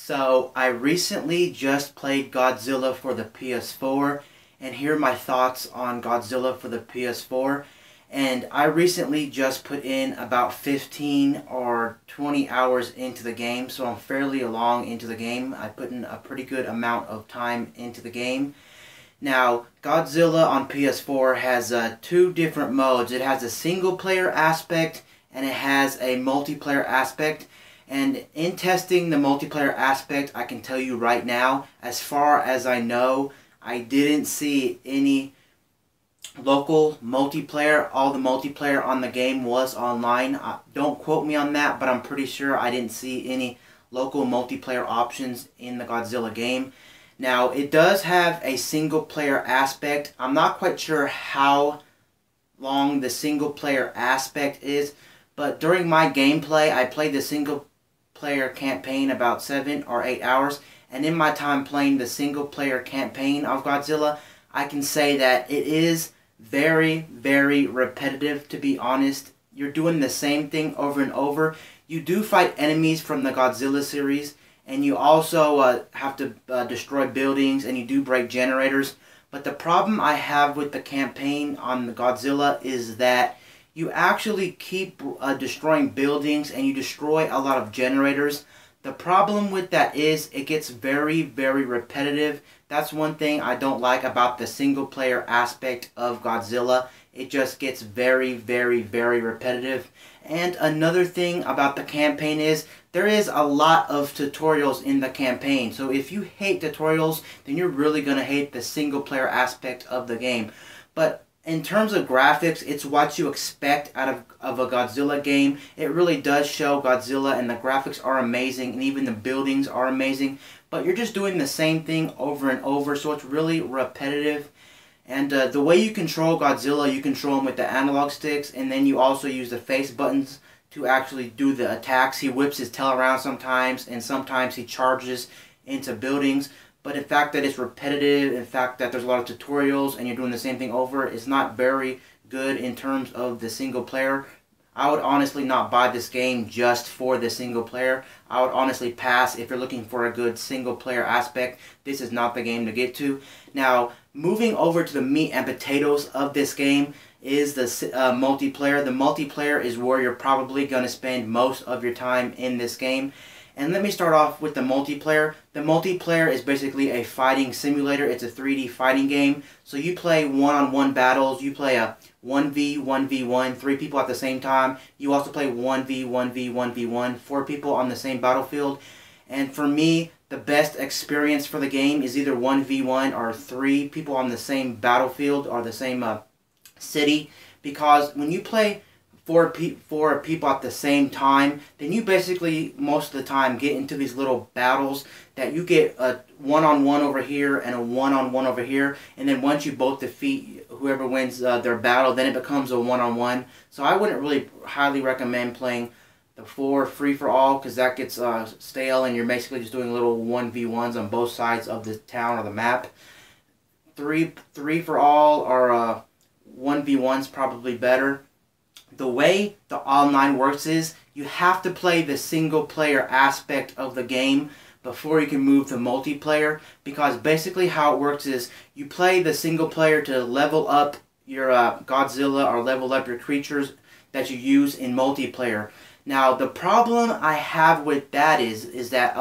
So I recently just played Godzilla for the PS4, and here are my thoughts on Godzilla for the PS4. And I recently just put in about 15 or 20 hours into the game, so I'm fairly long into the game. I put in a pretty good amount of time into the game. Now, Godzilla on PS4 has two different modes. It has a single player aspect and it has a multiplayer aspect. And in testing the multiplayer aspect, I can tell you right now, as far as I know, I didn't see any local multiplayer. All the multiplayer on the game was online. Don't quote me on that, but I'm pretty sure I didn't see any local multiplayer options in the Godzilla game. Now, it does have a single player aspect. I'm not quite sure how long the single player aspect is, but during my gameplay, I played the single player campaign about 7 or 8 hours, and in my time playing the single player campaign of Godzilla, I can say that it is very, very repetitive, to be honest. You're doing the same thing over and over. You do fight enemies from the Godzilla series, and you also have to destroy buildings, and you do break generators. But the problem I have with the campaign on the Godzilla is that you actually keep destroying buildings, and you destroy a lot of generators. The problem with that is it gets very, very repetitive. That's one thing I don't like about the single player aspect of Godzilla. It just gets very, very, very repetitive. And another thing about the campaign is there is a lot of tutorials in the campaign. So if you hate tutorials, then you're really going to hate the single player aspect of the game. But in terms of graphics, it's what you expect out of a Godzilla game. It really does show Godzilla, and the graphics are amazing, and even the buildings are amazing. But you're just doing the same thing over and over, so it's really repetitive. And the way you control Godzilla, you control him with the analog sticks, and then you also use the face buttons to actually do the attacks. He whips his tail around sometimes, and sometimes he charges into buildings. But in fact that it's repetitive, in fact that there's a lot of tutorials and you're doing the same thing over, it's not very good in terms of the single player. I would honestly not buy this game just for the single player. I would honestly pass if you're looking for a good single player aspect. This is not the game to get to. Now, moving over to the meat and potatoes of this game is the multiplayer. The multiplayer is where you're probably going to spend most of your time in this game. And let me start off with the multiplayer. The multiplayer is basically a fighting simulator. It's a 3D fighting game. So you play one-on-one battles. You play a 1v1v1, 3 people at the same time. You also play 1v1v1v1, 4 people on the same battlefield. And for me, the best experience for the game is either 1v1 or 3 people on the same battlefield or the same city. Because when you play four people at the same time, then you basically most of the time get into these little battles that you get a one-on-one over here and a one-on-one over here, and then once you both defeat whoever wins their battle, then it becomes a one-on-one. So I wouldn't really highly recommend playing the 4 free-for-all, because that gets stale and you're basically just doing little 1v1s on both sides of the town or the map. 3 for all or 1v1's probably better. The way the online works is you have to play the single player aspect of the game before you can move to multiplayer, because basically how it works is you play the single player to level up your Godzilla or level up your creatures that you use in multiplayer. Now, the problem I have with that is that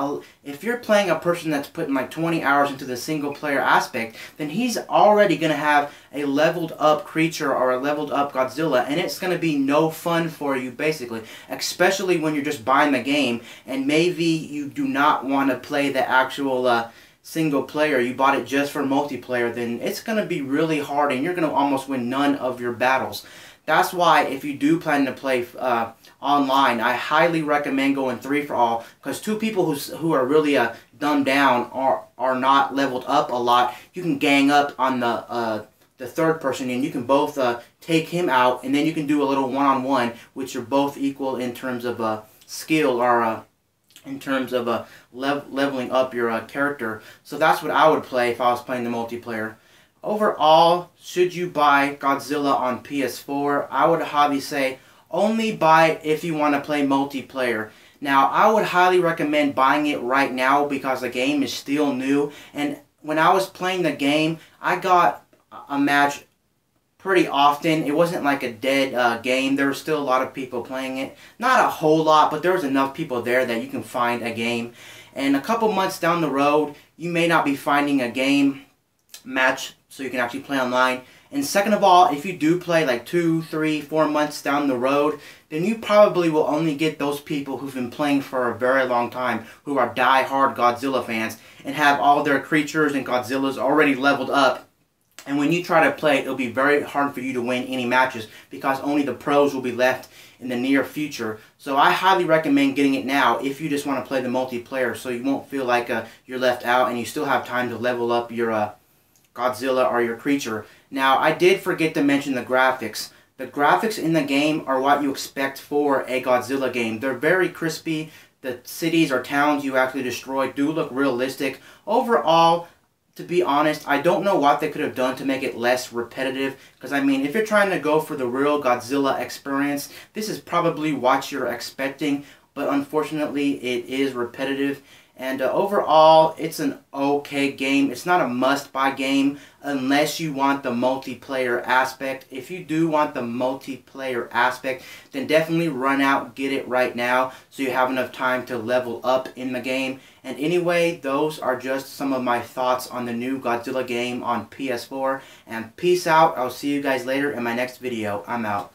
if you're playing a person that's putting like 20 hours into the single player aspect, then he's already going to have a leveled up creature or a leveled up Godzilla, and it's going to be no fun for you basically, especially when you're just buying the game and maybe you do not want to play the actual single player. You bought it just for multiplayer, then it's going to be really hard and you're going to almost win none of your battles. That's why if you do plan to play online, I highly recommend going 3 for all, because 2 people who are really dumbed down are not leveled up a lot. You can gang up on the third person, and you can both take him out, and then you can do a little one-on-one, which are both equal in terms of skill or in terms of leveling up your character. So that's what I would play if I was playing the multiplayer. Overall, should you buy Godzilla on PS4? I would highly say only buy it if you want to play multiplayer. Now, I would highly recommend buying it right now because the game is still new. And when I was playing the game, I got a match pretty often. It wasn't like a dead game. There were still a lot of people playing it. Not a whole lot, but there was enough people there that you can find a game. And a couple months down the road, you may not be finding a game match so you can actually play online. And second of all, if you do play like 2, 3, 4 months down the road, then you probably will only get those people who've been playing for a very long time, who are die-hard Godzilla fans, and have all their creatures and Godzillas already leveled up. And when you try to play it, it'll be very hard for you to win any matches because only the pros will be left in the near future. So I highly recommend getting it now if you just want to play the multiplayer, so you won't feel like you're left out and you still have time to level up your Godzilla or your creature. Now, I did forget to mention the graphics. The graphics in the game are what you expect for a Godzilla game. They're very crispy. The cities or towns you actually destroy do look realistic. Overall, to be honest, I don't know what they could have done to make it less repetitive. Because, I mean, if you're trying to go for the real Godzilla experience, this is probably what you're expecting. But unfortunately, it is repetitive. And overall, it's an okay game. It's not a must-buy game unless you want the multiplayer aspect. If you do want the multiplayer aspect, then definitely run out, get it right now so you have enough time to level up in the game. And anyway, those are just some of my thoughts on the new Godzilla game on PS4. And peace out. I'll see you guys later in my next video. I'm out.